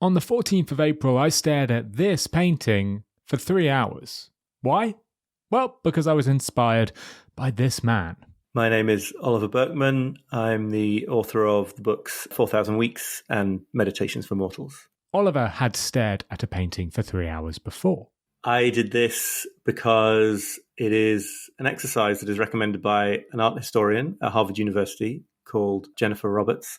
On the 14th of April, I stared at this painting for 3 hours. Why? Well, because I was inspired by this man. My name is Oliver Burkeman. I'm the author of the books 4,000 Weeks and Meditations for Mortals. Oliver had stared at a painting for 3 hours before. I did this because it is an exercise that is recommended by an art historian at Harvard University called Jennifer Roberts,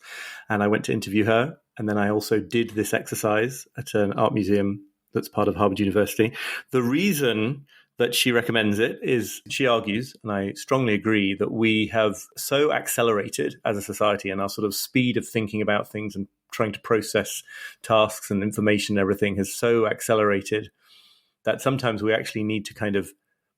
and I went to interview her. And then I also did this exercise at an art museum that's part of Harvard University. The reason that she recommends it is, she argues, and I strongly agree, that we have so accelerated as a society, and our sort of speed of thinking about things and trying to process tasks and information and everything has so accelerated that sometimes we actually need to kind of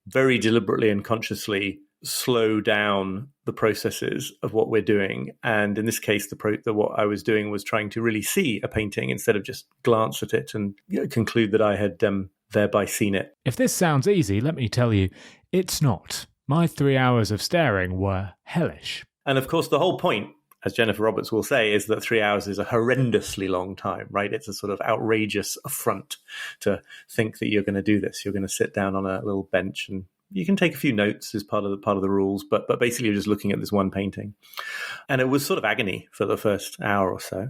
very deliberately and consciously slow down the processes of what we're doing. And in this case, what I was doing was trying to really see a painting instead of just glance at it and conclude that I had thereby seen it. If this sounds easy, let me tell you, it's not. My 3 hours of staring were hellish. And of course, the whole point, as Jennifer Roberts will say, is that 3 hours is a horrendously long time, right? It's a sort of outrageous affront to think that you're going to do this. You're going to sit down on a little bench, and you can take a few notes as part of the rules, but basically you're just looking at this one painting. And it was sort of agony for the first hour or so,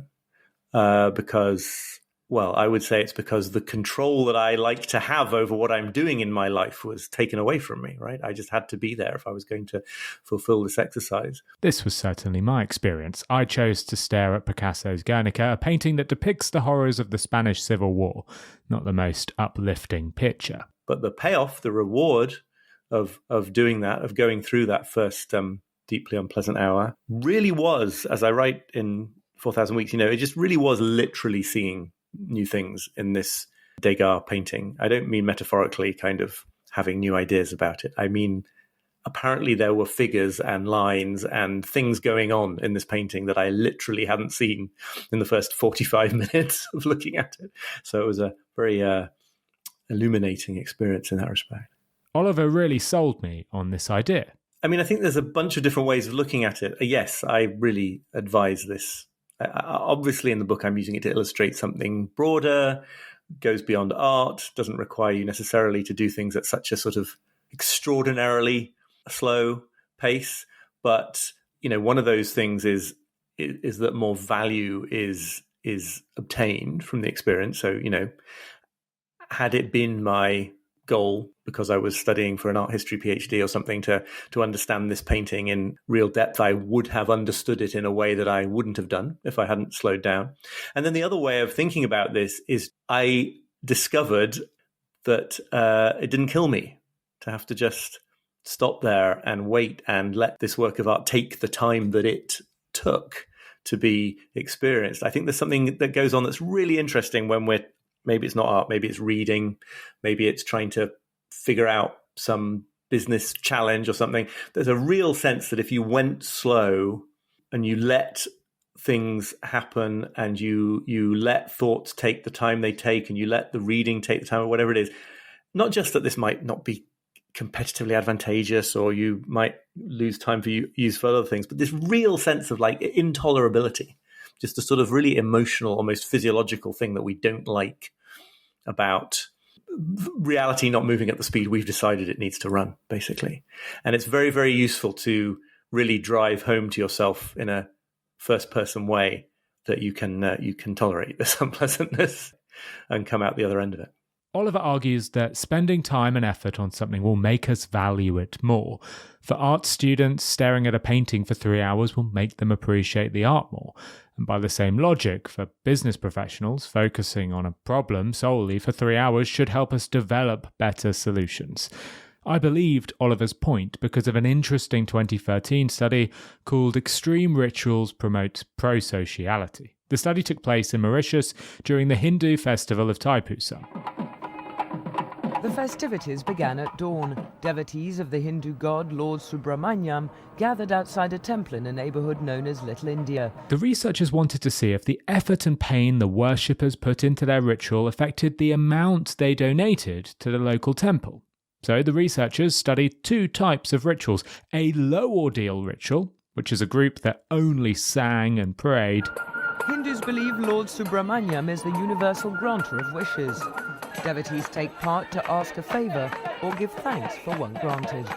because, well, I would say it's because the control that I like to have over what I'm doing in my life was taken away from me, right? I just had to be there if I was going to fulfill this exercise. This was certainly my experience. I chose to stare at Picasso's Guernica, a painting that depicts the horrors of the Spanish Civil War, not the most uplifting picture. But the payoff, the reward of doing that, of going through that first deeply unpleasant hour, really was, as I write in 4,000 Weeks, it just really was literally seeing new things in this Degas painting. I don't mean metaphorically kind of having new ideas about it. I mean, apparently there were figures and lines and things going on in this painting that I literally hadn't seen in the first 45 minutes of looking at it. So it was a very illuminating experience in that respect. Oliver really sold me on this idea. I mean, I think there's a bunch of different ways of looking at it. Yes, I really advise this. Obviously, in the book, I'm using it to illustrate something broader, goes beyond art, doesn't require you necessarily to do things at such a sort of extraordinarily slow pace. But, one of those things is that more value is obtained from the experience. So, had it been my goal, because I was studying for an art history PhD or something, to understand this painting in real depth, I would have understood it in a way that I wouldn't have done if I hadn't slowed down. And then the other way of thinking about this is I discovered that it didn't kill me to have to just stop there and wait and let this work of art take the time that it took to be experienced. I think there's something that goes on that's really interesting when maybe it's not art, maybe it's reading, maybe it's trying to figure out some business challenge or something. There's a real sense that if you went slow and you let things happen and you let thoughts take the time they take and you let the reading take the time or whatever it is, not just that this might not be competitively advantageous or you might lose time for use for other things, but this real sense of like intolerability, just a sort of really emotional, almost physiological thing that we don't like about reality not moving at the speed we've decided it needs to run, basically. And it's very, very useful to really drive home to yourself in a first-person way that you can tolerate this unpleasantness and come out the other end of it. Oliver argues that spending time and effort on something will make us value it more. For art students, staring at a painting for 3 hours will make them appreciate the art more. And by the same logic, for business professionals, focusing on a problem solely for 3 hours should help us develop better solutions. I believed Oliver's point because of an interesting 2013 study called Extreme Rituals Promote Pro-Sociality. The study took place in Mauritius during the Hindu festival of Thaipusam. The festivities began at dawn. Devotees of the Hindu god Lord Subramanyam gathered outside a temple in a neighbourhood known as Little India. The researchers wanted to see if the effort and pain the worshippers put into their ritual affected the amount they donated to the local temple. So the researchers studied two types of rituals: a low ordeal ritual, which is a group that only sang and prayed, Hindus believe Lord Subramanyam is the universal granter of wishes. Devotees take part to ask a favour or give thanks for one granted.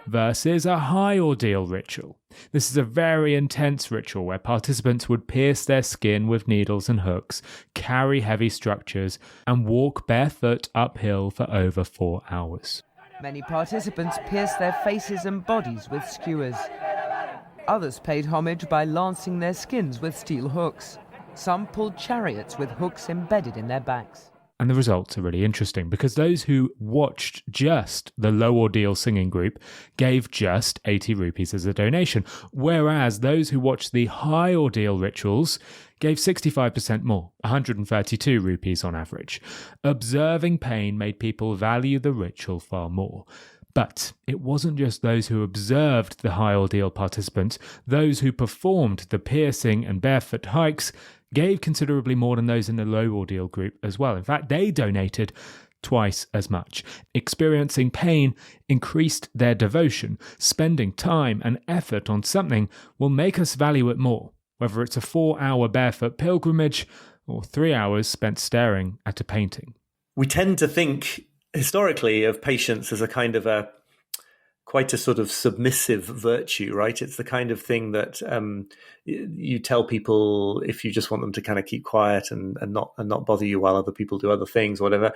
Versus a high ordeal ritual. This is a very intense ritual where participants would pierce their skin with needles and hooks, carry heavy structures, and walk barefoot uphill for over 4 hours. Many participants pierced their faces and bodies with skewers. Others paid homage by lancing their skins with steel hooks. Some pulled chariots with hooks embedded in their backs. And the results are really interesting because those who watched just the low ordeal singing group gave just 80 rupees as a donation, whereas those who watched the high ordeal rituals gave 65% more, 132 rupees on average. Observing pain made people value the ritual far more. But it wasn't just those who observed the high ordeal participants. Those who performed the piercing and barefoot hikes gave considerably more than those in the low ordeal group as well. In fact, they donated twice as much. Experiencing pain increased their devotion. Spending time and effort on something will make us value it more, whether it's a 4-hour barefoot pilgrimage or 3 hours spent staring at a painting. We tend to think historically of patience as a kind of quite a sort of submissive virtue, right? It's the kind of thing that you tell people if you just want them to kind of keep quiet and not bother you while other people do other things or whatever.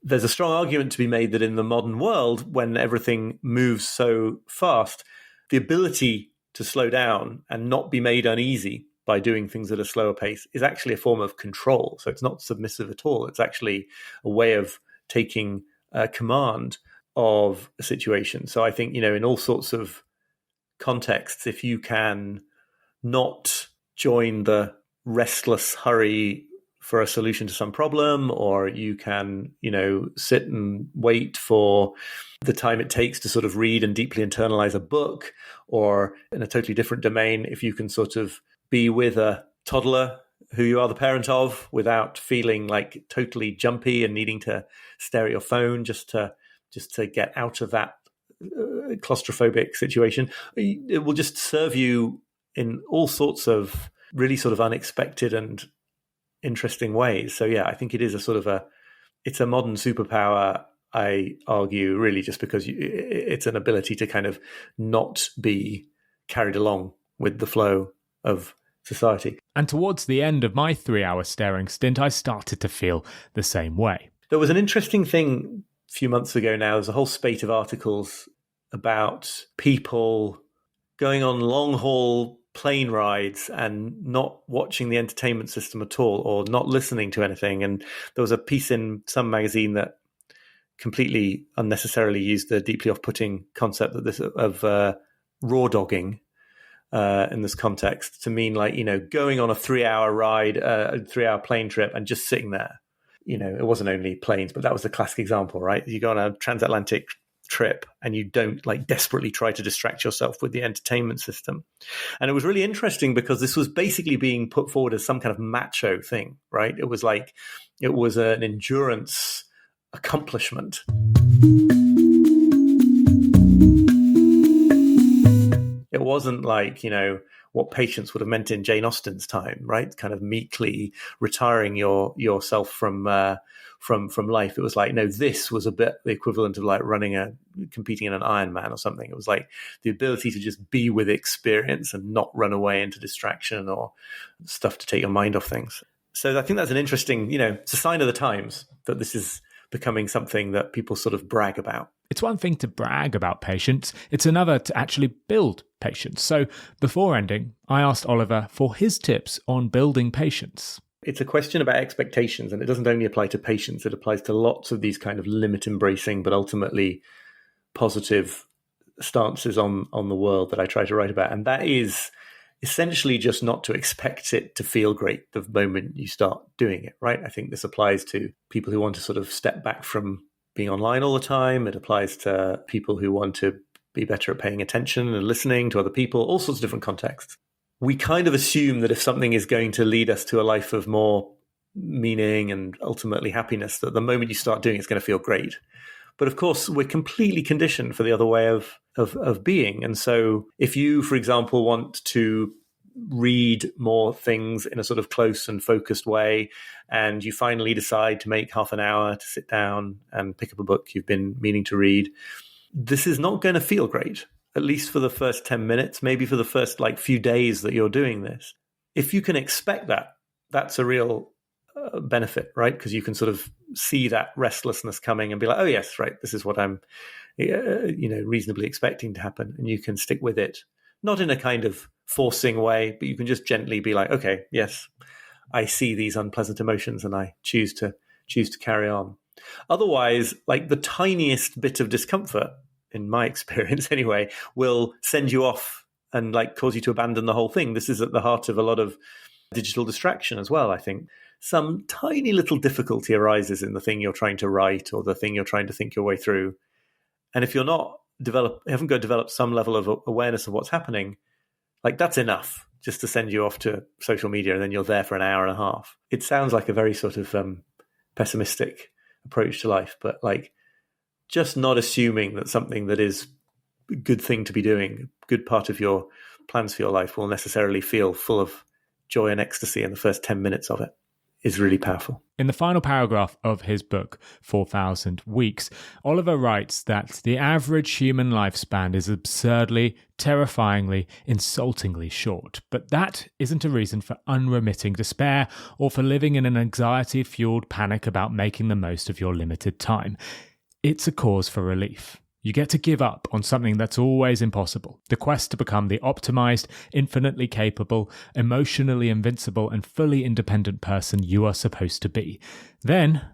There's a strong argument to be made that in the modern world, when everything moves so fast, the ability to slow down and not be made uneasy by doing things at a slower pace is actually a form of control. So it's not submissive at all. It's actually a way of taking command of a situation. So I think, in all sorts of contexts, if you can not join the restless hurry for a solution to some problem, or you can, sit and wait for the time it takes to sort of read and deeply internalize a book, or in a totally different domain, if you can sort of be with a toddler who you are the parent of without feeling like totally jumpy and needing to stare at your phone just to get out of that claustrophobic situation, it will just serve you in all sorts of really sort of unexpected and interesting ways. So yeah, I think it is it's a modern superpower, I argue, really just because it's an ability to kind of not be carried along with the flow of society. And towards the end of my 3-hour staring stint, I started to feel the same way. There was an interesting thing a few months ago now. There's a whole spate of articles about people going on long-haul plane rides and not watching the entertainment system at all, or not listening to anything. And there was a piece in some magazine that completely unnecessarily used the deeply off-putting concept of raw dogging in this context to mean going on a 3-hour ride, a 3-hour plane trip and just sitting there. It wasn't only planes, but that was the classic example, right? You go on a transatlantic trip and you don't desperately try to distract yourself with the entertainment system. And it was really interesting because this was basically being put forward as some kind of macho thing, right? It was an endurance accomplishment. It wasn't what patience would have meant in Jane Austen's time, right? Kind of meekly retiring yourself from life. It was no, this was a bit the equivalent of competing in an Ironman or something. It was the ability to just be with experience and not run away into distraction or stuff to take your mind off things. So I think that's an interesting, it's a sign of the times that this is becoming something that people sort of brag about. It's one thing to brag about patience, it's another to actually build patience. So before ending, I asked Oliver for his tips on building patience. It's a question about expectations, and it doesn't only apply to patience, it applies to lots of these kind of limit embracing, but ultimately positive stances on the world that I try to write about. And that is essentially just not to expect it to feel great the moment you start doing it, right? I think this applies to people who want to sort of step back from being online all the time. It applies to people who want to be better at paying attention and listening to other people, all sorts of different contexts. We kind of assume that if something is going to lead us to a life of more meaning and ultimately happiness, that the moment you start doing it, it's going to feel great. But of course, we're completely conditioned for the other way of being. And so if you, for example, want to read more things in a sort of close and focused way, and you finally decide to make half an hour to sit down and pick up a book you've been meaning to read, this is not going to feel great, at least for the first 10 minutes, maybe for the first few days that you're doing this. If you can expect that, that's a real benefit, right? Because you can sort of see that restlessness coming and be like, oh yes, right, this is what I'm reasonably expecting to happen, and you can stick with it, not in a kind of forcing way, but you can just gently be like, okay, yes, I see these unpleasant emotions and I choose to carry on. Otherwise, the tiniest bit of discomfort, in my experience anyway, will send you off and cause you to abandon the whole thing. This is at the heart of a lot of digital distraction as well, I think. Some tiny little difficulty arises in the thing you're trying to write or the thing you're trying to think your way through. And if you're not haven't got to develop some level of awareness of what's happening, that's enough just to send you off to social media, and then you're there for an hour and a half. It sounds like a very sort of pessimistic approach to life, but just not assuming that something that is a good thing to be doing, a good part of your plans for your life, will necessarily feel full of joy and ecstasy in the first 10 minutes of it is really powerful. In the final paragraph of his book, 4,000 Weeks, Oliver writes that the average human lifespan is absurdly, terrifyingly, insultingly short. But that isn't a reason for unremitting despair or for living in an anxiety-fueled panic about making the most of your limited time. It's a cause for relief. You get to give up on something that's always impossible, the quest to become the optimized, infinitely capable, emotionally invincible, and fully independent person you are supposed to be. Then,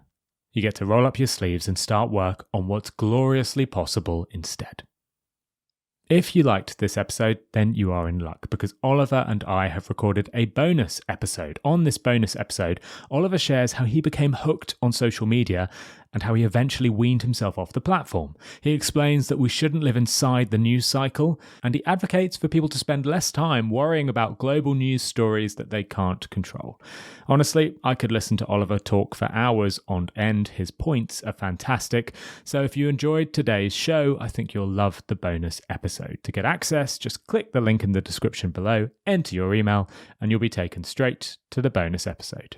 you get to roll up your sleeves and start work on what's gloriously possible instead. If you liked this episode, then you are in luck, because Oliver and I have recorded a bonus episode. On this bonus episode, Oliver shares how he became hooked on social media and how he eventually weaned himself off the platform. He explains that we shouldn't live inside the news cycle, and he advocates for people to spend less time worrying about global news stories that they can't control. Honestly, I could listen to Oliver talk for hours on end. His points are fantastic. So if you enjoyed today's show, I think you'll love the bonus episode. To get access, just click the link in the description below, enter your email, and you'll be taken straight to the bonus episode.